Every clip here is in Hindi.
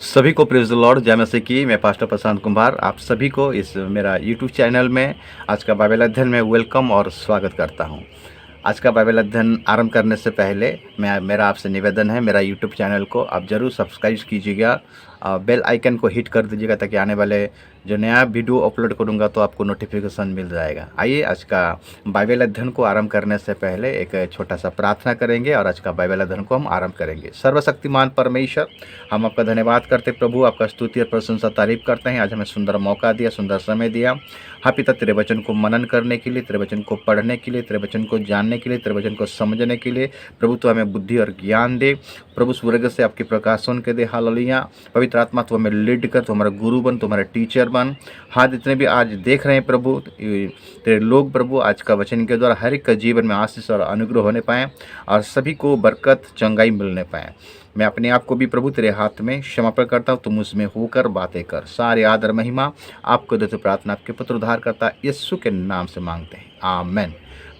सभी को प्रेज़ द लॉर्ड, जय मसीह की। मैं पास्टर प्रशांत कुमार आप सभी को इस मेरा यूट्यूब चैनल में आज का बाइबल अध्ययन में वेलकम और स्वागत करता हूं। आज का बाइबल अध्ययन आरंभ करने से पहले मेरा आपसे निवेदन है, मेरा यूट्यूब चैनल को आप ज़रूर सब्सक्राइब कीजिएगा, बेल आइकन को हिट कर दीजिएगा ताकि आने वाले जो नया वीडियो अपलोड करूंगा तो आपको नोटिफिकेशन मिल जाएगा। आइए आज का बाइबल अध्ययन को आरंभ करने से पहले एक छोटा सा प्रार्थना करेंगे और आज का बाइबल अध्ययन को हम आरंभ करेंगे। सर्वशक्तिमान परमेश्वर, हम आपका धन्यवाद करते प्रभु, आपका स्तुति और प्रशंसा तारीफ करते हैं। आज हमें सुंदर मौका दिया, सुंदर समय दिया। हाँ पिता, तेरे वचन को मनन करने के लिए, तेरे वचन को पढ़ने के लिए, तेरे वचन को जानने के लिए, तेरे वचन को समझने के लिए प्रभु तो हमें बुद्धि और ज्ञान दे। प्रभु स्वर्ग से आपके प्रकाशन के दे। हालेलुया। पवित्र आत्मा तो हमें लीड कर, तो हमारा गुरु बन, तो हमारा टीचर बन। हाँ, जितने भी आज देख रहे हैं प्रभु तेरे लोग, प्रभु आज का वचन के द्वारा हर एक का जीवन में आशीष और अनुग्रह होने पाए और सभी को बरकत चंगाई मिलने पाए। मैं अपने आप को भी प्रभु तेरे हाथ में समर्पण करता हूँ। तुम उसमें होकर बातें कर। सारे आदर महिमा आपको देते प्रार्थना आपके पुत्र उद्धार करता यीशु के नाम से मांगते हैं, आमेन।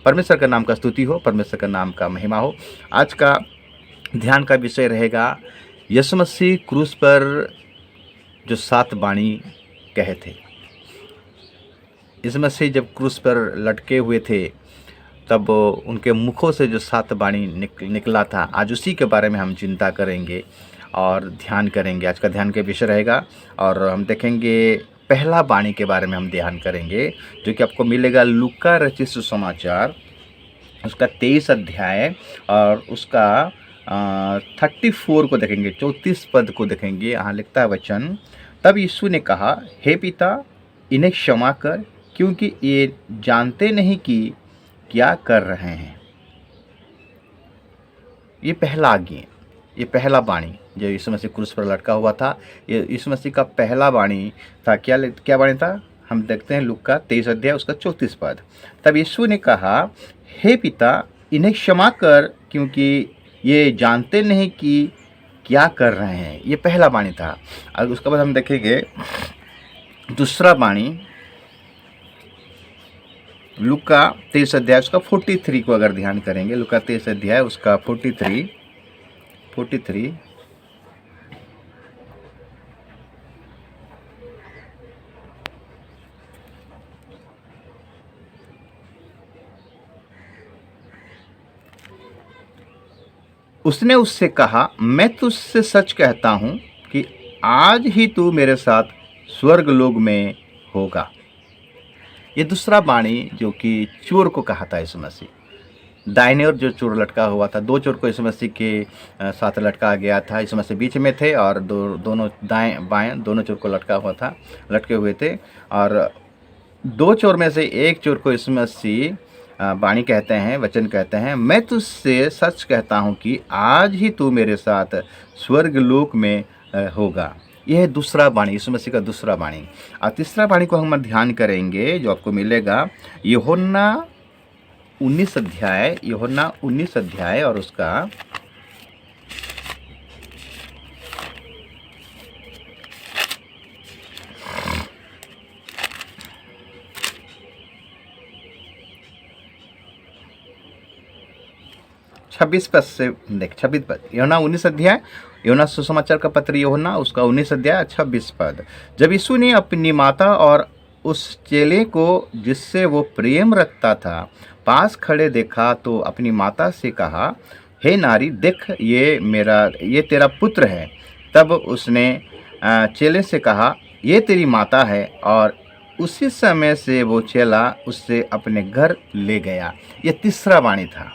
परमेश्वर का नाम का स्तुति हो, परमेश्वर का नाम का महिमा हो। आज का ध्यान का विषय रहेगा यीशु मसीह क्रूस पर जो 7 बाणी कहे थे। यीशु मसीह जब क्रूस पर लटके हुए थे तब उनके मुखों से जो 7 बाणी निकला था, आज उसी के बारे में हम चिंता करेंगे और ध्यान करेंगे। आज का ध्यान का विषय रहेगा और हम देखेंगे पहला बाणी के बारे में हम ध्यान करेंगे, जो कि आपको मिलेगा लूका रचित सुसमाचार उसका 23 अध्याय और उसका 34 को देखेंगे, 34 पद को देखेंगे। यहाँ लिखता है वचन, तब यीशु ने कहा, हे पिता, इन्हें क्षमा कर, क्योंकि ये जानते नहीं कि क्या कर रहे हैं। ये पहला आज्ञा, ये पहला बाणी जो यीशु मसीह क्रूस पर लटका हुआ था, ये यीशु मसीह का पहला बाणी था। क्या बाणी था? हम देखते हैं लूका 23 अध्याय उसका 34 पद। तब यीशु ने कहा, हे पिता, इन्हें क्षमा कर, क्योंकि ये जानते नहीं कि क्या कर रहे हैं। ये पहला बाणी था। और उसके बाद हम देखेंगे दूसरा बाणी, लूका 23 अध्याय उसका 43 को अगर ध्यान करेंगे, लूका 23 अध्याय उसका 43 उसने उससे कहा, मैं तुझसे सच कहता हूँ कि आज ही तू मेरे साथ स्वर्ग लोक में होगा। ये दूसरा बाणी जो कि चोर को कहा था यीशु मसीह। दाहिने ओर जो चोर लटका हुआ था, 2 चोर को यीशु मसीह के साथ लटका गया था। यीशु मसीह बीच में थे और दोनों दाएं बाएं दोनों चोर को लटके हुए थे। और 2 चोर में से एक चोर को यीशु मसीह बाणी कहते हैं, वचन कहते हैं, मैं तुझसे सच कहता हूँ कि आज ही तू मेरे साथ स्वर्ग लोक में होगा। यह है दूसरा बाणी, यीशु मसीह का दूसरा बाणी। और तीसरा बाणी को हम ध्यान करेंगे, जो आपको मिलेगा यूहन्ना 19 अध्याय और उसका 26 पद से देख, 26 पद, यूहन्ना 19 अध्याय, यूहन्ना सुसमाचार का पत्र यूहन्ना उसका 19 अध्याय 26 पद। जब यीशु ने अपनी माता और उस चेले को जिससे वो प्रेम रखता था पास खड़े देखा तो अपनी माता से कहा, हे नारी, देख, ये तेरा पुत्र है। तब उसने चेले से कहा, ये तेरी माता है। और उसी समय से वो चेला उससे अपने घर ले गया। ये तीसरा बाणी था।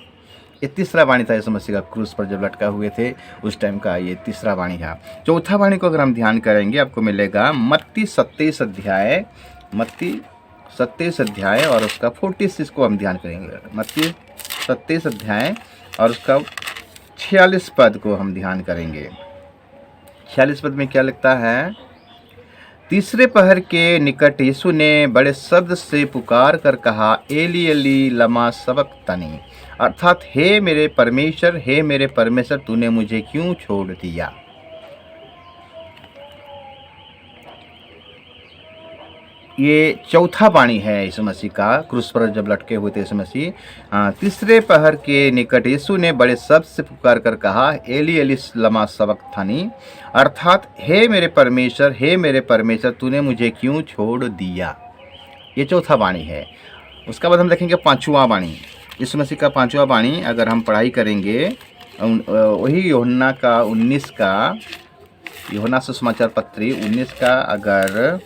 ये तीसरा बाणी था यीशु मसीह का क्रूस पर जब लटका हुए थे उस टाइम का, ये तीसरा बाणी था। चौथा बाणी को अगर हम ध्यान करेंगे, आपको मिलेगा मत्ती 27 अध्याय और उसका 46 को हम ध्यान करेंगे। मत्ती 27 अध्याय और उसका 46 पद को हम ध्यान करेंगे। 46 पद में क्या लिखता है? तीसरे पहर के निकट यीशु ने बड़े शब्द से पुकार कर कहा, एली एली लमा सबक्तनी, अर्थात हे मेरे परमेश्वर, तूने मुझे क्यों छोड़ दिया। ये चौथा वाणी है यीशु मसीह का, क्रूस पर जब लटके हुए थे यीशु मसीह। तीसरे पहर के निकट यीशु ने बड़े शब्द से पुकार कर कहा, एली एली लमा सबक्थनी, अर्थात हे मेरे परमेश्वर तूने मुझे क्यों छोड़ दिया। ये चौथा वाणी है। उसका बाद हम देखेंगे पांचवा वाणी, यीशु मसीह का पांचवा वाणी। अगर हम पढ़ाई करेंगे वही यूहन्ना का 19 का, यूहन्ना सुसमाचार पत्री 19 का अगर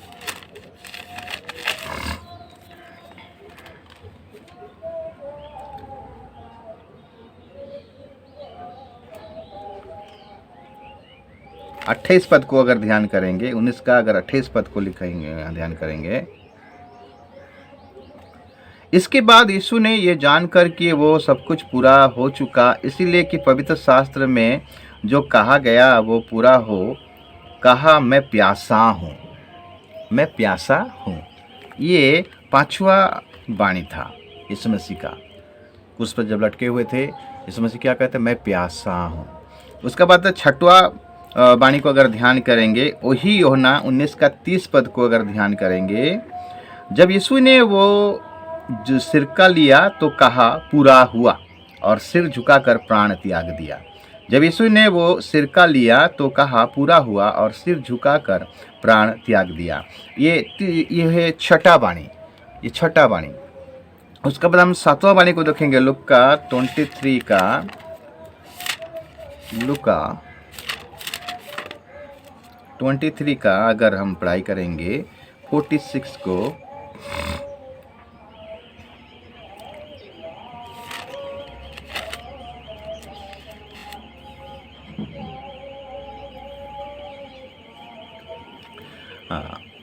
28 पद को अगर ध्यान करेंगे, 19 का अगर 28 पद को लिखेंगे, ध्यान करेंगे। इसके बाद यीशु ने ये जानकर कि वो सब कुछ पूरा हो चुका, इसीलिए कि पवित्र शास्त्र में जो कहा गया वो पूरा हो, कहा मैं प्यासा हूँ, मैं प्यासा हूँ। ये पांचवा वाणी था यीशु मसीह का। उस पर जब लटके हुए थे यीशु मसीह क्या कहते, मैं प्यासा हूँ। उसके बाद छठवा वाणी को अगर ध्यान करेंगे, वही यूहन्ना 19 का 30 पद को अगर ध्यान करेंगे, जब यीशु ने वो जो सिरका लिया तो कहा पूरा हुआ, और सिर झुकाकर प्राण त्याग दिया। जब यीशु ने वो सिरका लिया तो कहा पूरा हुआ, और सिर झुकाकर प्राण त्याग दिया। ये है छठा वाणी, ये छठा वाणी। उसके बाद हम सातवां वाणी को देखेंगे, लुका 23 का, लुका 23 का अगर हम पढ़ाई करेंगे 46 को,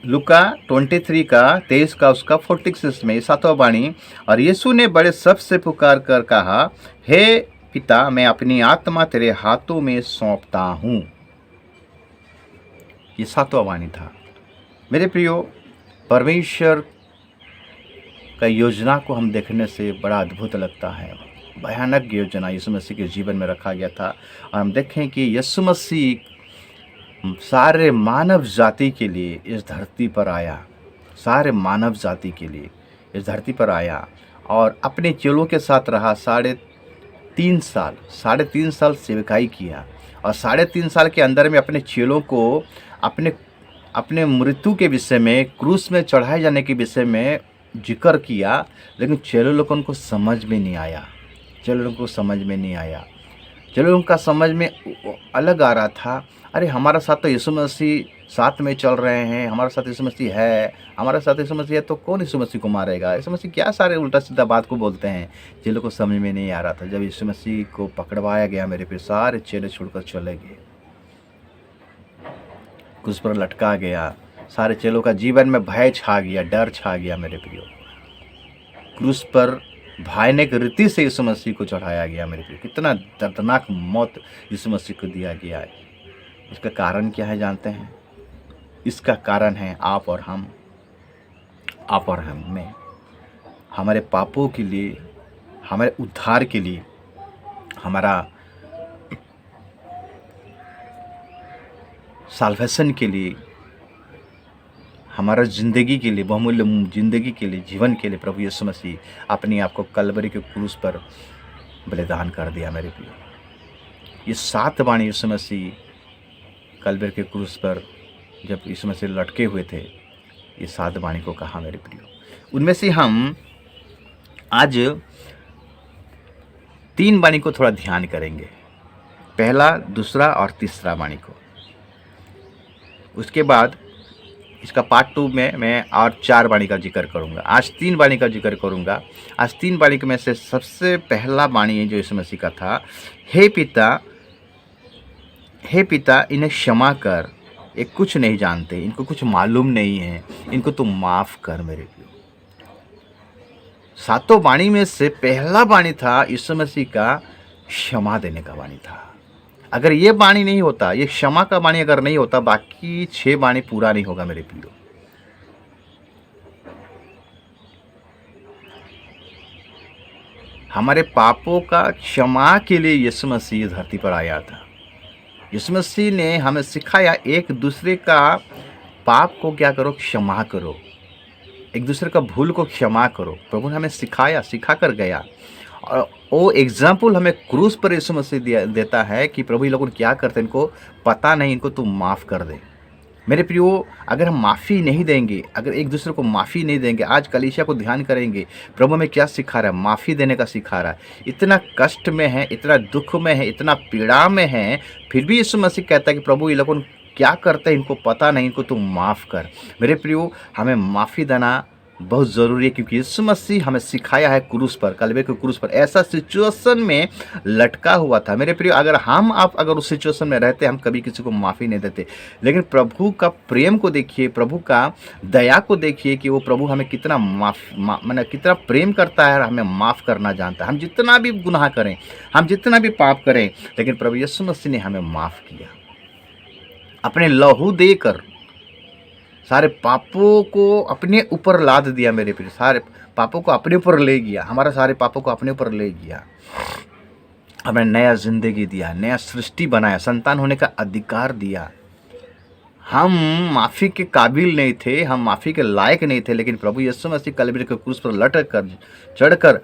लुका 23 का 23 का उसका 46 में सातवां वाणी। और यीशु ने बड़े शब्द से पुकार कर कहा, हे पिता मैं अपनी आत्मा तेरे हाथों में सौंपता हूँ। ये सातवां वाणी था। मेरे प्रियो, परमेश्वर का योजना को हम देखने से बड़ा अद्भुत लगता है। भयानक योजना यीशु मसीह के जीवन में रखा गया था। और हम देखें कि यीशु मसीह सारे मानव जाति के लिए इस धरती पर आया, सारे मानव जाति के लिए इस धरती पर आया, और अपने चेलों के साथ रहा 3.5 साल सेवकाई किया। और 3.5 साल के अंदर में अपने चेलों को अपने मृत्यु के विषय में, क्रूस में चढ़ाए जाने के विषय में जिक्र किया, लेकिन चेलों लोगों को समझ में नहीं आया। चेलों को समझ में नहीं आया। चेलों का समझ में अलग आ रहा था, अरे हमारा साथ तो यीशु मसीह साथ में चल रहे हैं, हमारे साथ यीशु मसीह है, हमारे साथ यीशु मसीह है, तो कौन यीशु मसीह को मारेगा। यीशु मसीह क्या सारे उल्टा सीधा बात को बोलते हैं। चेलों को समझ में नहीं आ रहा था। जब यीशु मसीह को पकड़वाया गया, मेरे पे सारे चेले छोड़कर चले गए, क्रूस पर लटका गया। सारे चेलों का जीवन में भय छा गया, डर छा गया। मेरे प्रियो, क्रूस पर भयानक रीति से यीशु मसीह को चढ़ाया गया। मेरे प्रियो, कितना दर्दनाक मौत यीशु मसीह को दिया गया है। इसका कारण क्या है जानते हैं? इसका कारण है आप और हम में, हमारे पापों के लिए, हमारे उद्धार के लिए, हमारा साल्वेशन के लिए, हमारा ज़िंदगी के लिए, बहुमूल्य ज़िंदगी के लिए, जीवन के लिए प्रभु यीशु मसीह अपने आप को कलवरी के क्रूस पर बलिदान कर दिया। मेरे प्रियो, ये 7 वाणी यीशु मसीह कलवरी के क्रूस पर जब यीशु मसीह लटके हुए थे, ये 7 वाणी को कहा। मेरे प्रियो, उनमें से हम आज 3 वाणी को थोड़ा ध्यान करेंगे, पहला, दूसरा और तीसरा वाणी को। उसके बाद इसका पार्ट 2 में मैं और 4 वाणी का जिक्र करूंगा। आज 3 वाणी का जिक्र करूंगा। आज 3 वाणी में से सबसे पहला वाणी जो यीशु मसीह का था, हे पिता इन्हें क्षमा कर, ये कुछ नहीं जानते, इनको कुछ मालूम नहीं है, इनको तो माफ़ कर। मेरे प्रियो, 7 वाणी में से पहला वाणी था यीशु मसीह का क्षमा देने का वाणी था। अगर ये वाणी नहीं होता, ये क्षमा का वाणी अगर नहीं होता, बाकी 6 वाणी पूरा नहीं होगा। मेरे प्रियो, हमारे पापों का क्षमा के लिए यीशु मसीह धरती पर आया था। यीशु मसीह ने हमें सिखाया, एक दूसरे का पाप को क्या करो, क्षमा करो। एक दूसरे का भूल को क्षमा करो। प्रभु ने हमें सिखाया, सिखा कर गया, और वो एग्जाम्पल हमें क्रूस पर यीशु मसीह देता है कि प्रभु ये लोग क्या करते हैं, इनको पता नहीं, इनको तू माफ़ कर दे। मेरे प्रियो, अगर हम माफ़ी नहीं देंगे, अगर एक दूसरे को माफ़ी नहीं देंगे, आज कलीसिया को ध्यान करेंगे, प्रभु हमें क्या सिखा रहा है, माफ़ी देने का सिखा रहा है। इतना कष्ट में है, इतना दुख में है, इतना पीड़ा में है, फिर भी यीशु मसीह कहता है कि प्रभु ये लोग क्या करते हैं, इनको पता नहीं, इनको तू माफ़ कर। मेरे प्रियो, हमें माफ़ी देना बहुत ज़रूरी है, क्योंकि यीशु मसीह हमें सिखाया है क्रूस पर, कलवे के क्रूस पर ऐसा सिचुएशन में लटका हुआ था। मेरे प्रियो, अगर हम आप अगर उस सिचुएशन में रहते, हम कभी किसी को माफ़ी नहीं देते। लेकिन प्रभु का प्रेम को देखिए, प्रभु का दया को देखिए कि वो प्रभु हमें कितना माने कितना प्रेम करता है और हमें माफ़ करना जानता है। हम जितना भी गुनाह करें, हम जितना भी पाप करें, लेकिन प्रभु यीशु मसीह ने हमें माफ़ किया, अपने लहू देकर सारे पापों को अपने ऊपर लाद दिया। मेरे प्रिय, सारे पापों को अपने ऊपर ले गया, हमारे सारे पापों को अपने ऊपर ले गया, हमें नया जिंदगी दिया, नया सृष्टि बनाया, संतान होने का अधिकार दिया। हम माफ़ी के काबिल नहीं थे, हम माफ़ी के लायक नहीं थे, लेकिन प्रभु यीशु मसीह कलवरी के क्रूस पर लटक कर चढ़कर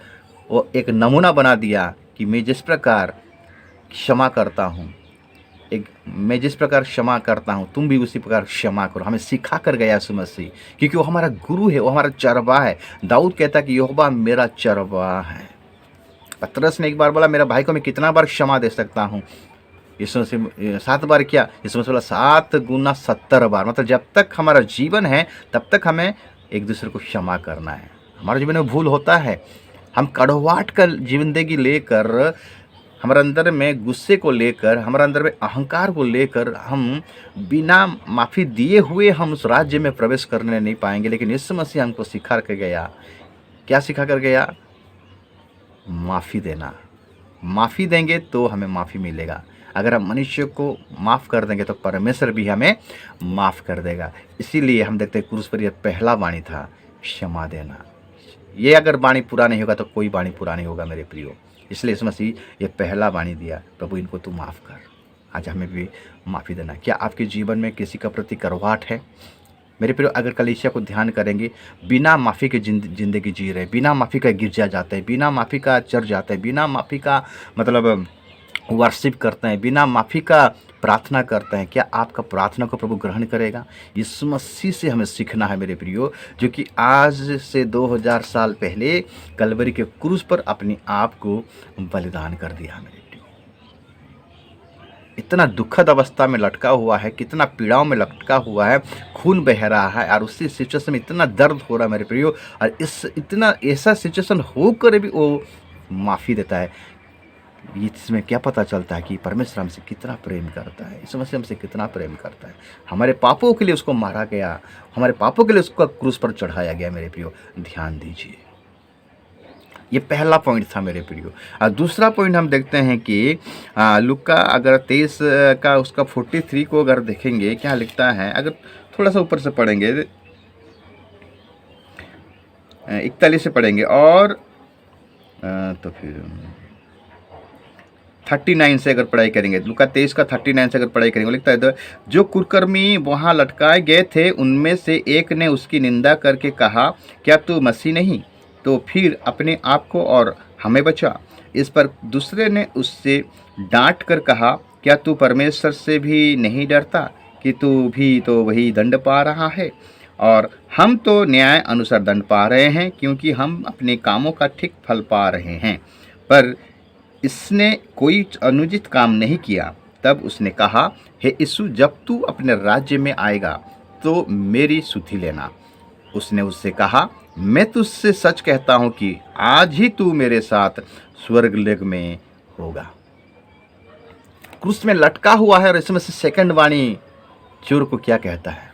वो एक नमूना बना दिया कि मैं जिस प्रकार क्षमा करता हूँ, मैं जिस प्रकार क्षमा करता हूँ, तुम भी उसी प्रकार क्षमा करो। हमें सिखा कर गया यीशु मसीह, क्योंकि वो हमारा गुरु है, वो हमारा चरवाहा है। दाऊद कहता है कि यहोवा मेरा चरवाहा है। पतरस ने एक बार बोला, मेरा भाई को मैं कितना बार क्षमा दे सकता हूँ? यीशु मसीह 7 बार क्या? यीशु मसीह बोला 7 गुना 70 बार। मतलब जब तक हमारा जीवन है तब तक हमें एक दूसरे को क्षमा करना है। हमारे जीवन में भूल होता है, हम कड़वाहट का जिंदगी लेकर, हमारे अंदर में गुस्से को लेकर, हमारे अंदर में अहंकार को लेकर, हम बिना माफ़ी दिए हुए हम उस राज्य में प्रवेश करने नहीं पाएंगे। लेकिन यीशु मसीह हमको सिखा कर गया, क्या सिखा कर गया? माफ़ी देना। माफ़ी देंगे तो हमें माफ़ी मिलेगा। अगर हम मनुष्य को माफ़ कर देंगे तो परमेश्वर भी हमें माफ़ कर देगा। इसीलिए हम देखते हैं क्रूस पर यह पहला वाणी था, क्षमा देना। ये अगर वाणी पूरा नहीं होगा तो कोई वाणी पूरा नहीं होगा मेरे प्रियो। इसलिए यीशु मसीह ये पहला वाणी दिया, प्रभु इनको तू माफ़ कर। आज हमें भी माफ़ी देना। क्या आपके जीवन में किसी का प्रति कड़वाहट है? मेरे प्रियो, अगर कलीसिया को ध्यान करेंगे, बिना माफ़ी के ज़िंदगी जी रहे, बिना माफ़ी का गिरजा जाते हैं, बिना माफ़ी का चर्च जाते हैं, बिना माफ़ी का मतलब वर्शिप करते हैं, बिना माफ़ी का प्रार्थना करते हैं, क्या आपका प्रार्थना को प्रभु ग्रहण करेगा? यीशु मसीह से हमें सीखना है मेरे प्रियो, जो कि आज से 2000 साल पहले कलवरी के क्रूस पर अपने आप को बलिदान कर दिया। मेरे प्रियो, इतना दुखद अवस्था में लटका हुआ है, कितना पीड़ाओं में लटका हुआ है, खून बह रहा है, और उसी सिचुएशन में इतना दर्द हो रहा है मेरे प्रियो, और इस इतना ऐसा सिचुएशन होकर भी वो माफ़ी देता है। इसमें क्या पता चलता है कि परमेश्वर हमसे कितना प्रेम करता है, यीशु मसीह हमसे कितना प्रेम करता है। हमारे पापों के लिए उसको मारा गया, हमारे पापों के लिए उसको क्रूस पर चढ़ाया गया। मेरे प्रियो, ध्यान दीजिए, ये पहला पॉइंट था मेरे प्रियो। और दूसरा पॉइंट हम देखते हैं कि लूका अगर 23 का उसका 43 को अगर देखेंगे, क्या लिखता है, अगर थोड़ा सा ऊपर से पढ़ेंगे, 41 से पढ़ेंगे, और तो फिर 39 से अगर पढ़ाई करेंगे, लूका 23 का 39 से अगर पढ़ाई करेंगे, लिखता है जो कुकर्मी वहाँ लटकाए गए थे उनमें से एक ने उसकी निंदा करके कहा, क्या तू मसीह नहीं? तो फिर अपने आप को और हमें बचा। इस पर दूसरे ने उससे डांट कर कहा, क्या तू परमेश्वर से भी नहीं डरता कि तू भी तो वही दंड पा रहा है? और हम तो न्याय अनुसार दंड पा रहे हैं, क्योंकि हम अपने कामों का ठीक फल पा रहे हैं, पर इसने कोई अनुचित काम नहीं किया। तब उसने कहा, हे यीशु, जब तू अपने राज्य में आएगा तो मेरी सुधि लेना। उसने उससे कहा, मैं तुझसे सच कहता हूँ कि आज ही तू मेरे साथ स्वर्गलोक में होगा। क्रूस में लटका हुआ है, और इसमें से सेकंड वाणी चोर को क्या कहता है?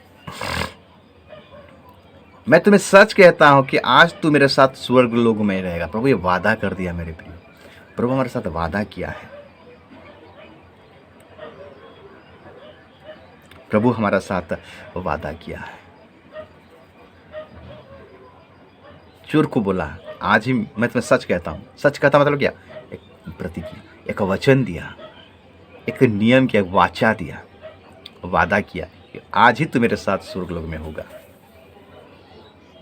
मैं तुम्हें सच कहता हूँ कि आज तू मेरे साथ स्वर्गलोक में रहेगा। प्रभु ये वादा कर दिया मेरे प्रिय, प्रभु हमारे साथ वादा किया है। प्रभु हमारा साथ वादा किया है। चोर को बोला, आज ही मैं तुम्हें सच कहता हूँ। सच कहता मतलब क्या? एक प्रतिज्ञा, एक वचन दिया, एक नियम किया, एक वाचा दिया, वादा किया कि आज ही तू मेरे साथ स्वर्गलोक में होगा।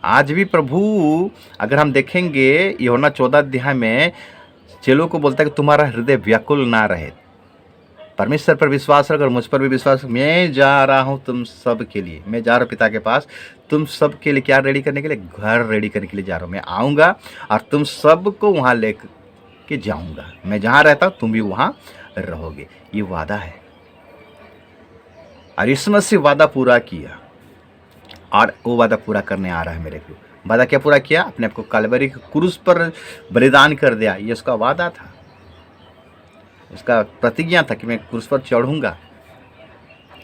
आज भी प्रभु, अगर हम देखेंगे यूहन्ना 14 अध्याय में चेलों को बोलता है कि तुम्हारा हृदय व्याकुल ना रहे, परमेश्वर पर विश्वास रख और मुझ पर भी विश्वास रख। मैं जा रहा हूँ तुम सब के लिए, मैं जा रहा हूँ पिता के पास तुम सब के लिए। क्या रेडी करने के लिए? घर रेडी करने के लिए जा रहा हूँ। मैं आऊँगा और तुम सब को वहाँ ले के जाऊँगा। मैं जहाँ रहता हूँ तुम भी वहाँ रहोगे। ये वादा है और यीशु मसीह वादा पूरा किया और वो वादा पूरा करने आ रहा है मेरे को। वादा क्या पूरा किया? अपने आप को कलवरी के क्रूस पर बलिदान कर दिया। ये उसका वादा था, उसका प्रतिज्ञा था कि मैं क्रूस पर चढ़ूंगा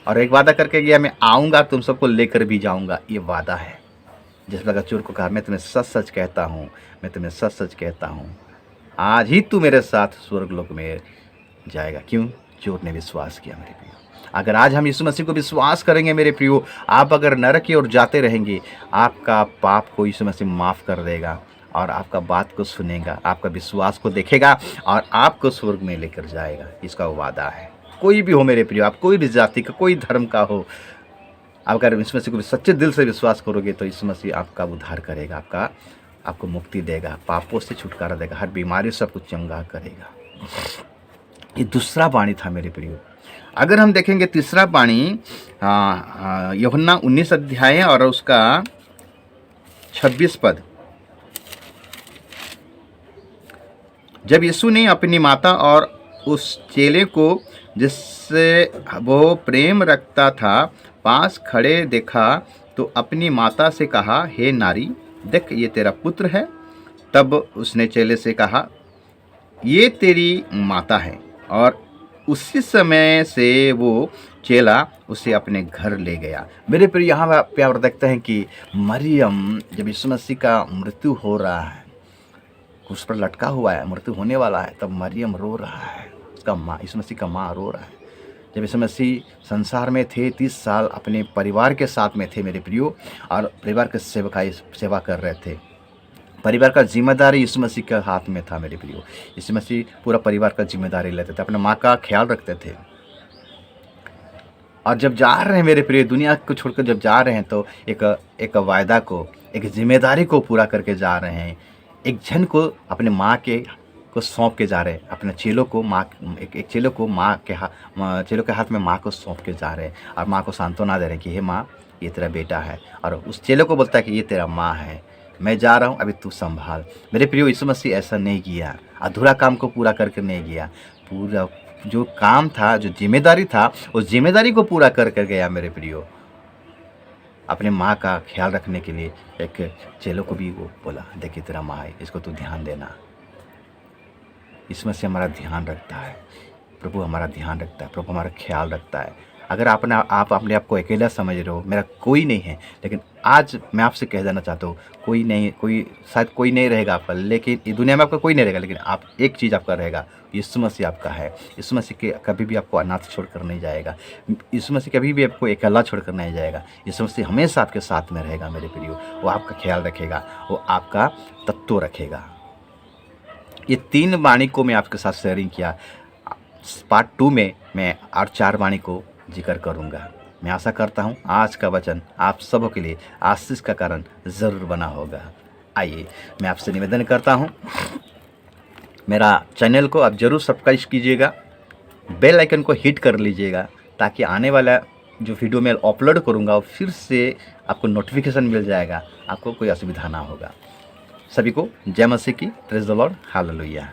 और एक वादा करके गया, मैं आऊँगा तुम सबको लेकर भी जाऊँगा। ये वादा है। जिस प्रकार चोर को कहा, मैं तुम्हें सच सच कहता हूँ, मैं तुम्हें सच सच कहता हूँ, आज ही तू मेरे साथ स्वर्गलोक में जाएगा। क्यों? चोर ने विश्वास किया मेरे प्रियो। अगर आज हम यीशु मसीह को विश्वास करेंगे मेरे प्रियो, आप अगर नरक की ओर जाते रहेंगे, आपका पाप को यीशु मसीह माफ़ कर देगा और आपका बात को सुनेगा, आपका विश्वास को देखेगा और आपको स्वर्ग में लेकर जाएगा। इसका वादा है। कोई भी हो मेरे प्रियो, आप कोई भी जाति का, कोई धर्म का हो, आप अगर यीशु मसीह को सच्चे दिल से विश्वास करोगे तो यीशु मसीह आपका उद्धार करेगा, आपको मुक्ति देगा, पापों से छुटकारा देगा, हर बीमारी से आपको चंगा करेगा। ये दूसरा वाणी था मेरे प्रियो। अगर हम देखेंगे तीसरा वाणी यूहन्ना 19 अध्याय और उसका 26 पद। जब यीशु ने अपनी माता और उस चेले को जिससे वो प्रेम रखता था पास खड़े देखा तो अपनी माता से कहा, हे नारी, देख ये तेरा पुत्र है। तब उसने चेले से कहा, ये तेरी माता है। और उसी समय से वो चेला उसे अपने घर ले गया। मेरे प्रिय, यहाँ पे आप देखते हैं कि मरियम, जब यीशु मसीह का मृत्यु हो रहा है, उस पर लटका हुआ है, मृत्यु होने वाला है, तब मरियम रो रहा है, उसका माँ, यीशु मसीह का माँ रो रहा है। जब यीशु मसीह संसार में थे 30 साल अपने परिवार के साथ में थे मेरे प्रियो, और परिवार के सेवा कर रहे थे। परिवार का जिम्मेदारी यीशु मसीह के हाथ में था मेरे प्रियो। यीशु मसीह पूरा परिवार का जिम्मेदारी लेते थे, अपने माँ का ख्याल रखते थे। और जब जा रहे हैं मेरे प्रिय, दुनिया को छोड़कर जब जा रहे हैं तो एक वायदा को, एक जिम्मेदारी को पूरा करके जा रहे हैं। एक जन को अपने माँ को सौंप के जा रहे हैं, अपने चेलों को एक चेलों को चेलों के हाथ में माँ को सौंप के जा रहे हैं और माँ को सांत्वना दे रहे हैं कि हे माँ, ये तेरा बेटा है। और उस चेलों को बोलता है कि ये तेरा माँ है, मैं जा रहा हूँ, अभी तू संभाल। मेरे प्रियो, यीशु मसीह ऐसा नहीं किया, अधूरा काम को पूरा करके नहीं किया। पूरा जो काम था, जो जिम्मेदारी था, उस जिम्मेदारी को पूरा कर गया मेरे प्रियो। अपने माँ का ख्याल रखने के लिए एक चेलों को भी वो बोला, देखिए तेरा माँ है, इसको तू ध्यान देना। यीशु मसीह हमारा ध्यान रखता है, प्रभु हमारा ध्यान रखता है, प्रभु हमारा ख्याल रखता है। अगर आप अपने आप को अकेला समझ रहे हो, मेरा कोई नहीं है, लेकिन आज मैं आपसे कह देना चाहता हूँ, शायद कोई नहीं रहेगा आपका, लेकिन इस दुनिया में आपका कोई नहीं रहेगा, लेकिन आप एक चीज़ आपका रहेगा, यीशु मसीह आपका है। यीशु मसीह के कभी भी आपको अनाथ छोड़कर नहीं जाएगा। यीशु मसीह कभी भी आपको अकेला छोड़कर नहीं जाएगा। यीशु मसीह हमेशा आपके साथ में रहेगा मेरे प्रियो। वो आपका ख्याल रखेगा, वो आपका तत्व रखेगा। ये 3 वाणी को मैं आपके साथ शेयरिंग किया। पार्ट 2 में मैं और 4 वाणी को जिक्र करूँगा। मैं आशा करता हूँ आज का वचन आप सबों के लिए आशीष का कारण ज़रूर बना होगा। आइए, मैं आपसे निवेदन करता हूँ, मेरा चैनल को आप ज़रूर सब्सक्राइब कीजिएगा, बेल आइकन को हिट कर लीजिएगा, ताकि आने वाला जो वीडियो मैं अपलोड करूँगा वो फिर से आपको नोटिफिकेशन मिल जाएगा, आपको कोई असुविधा ना होगा। सभी को जय मसीह की, प्रेज़ द लॉर्ड, हालेलुया।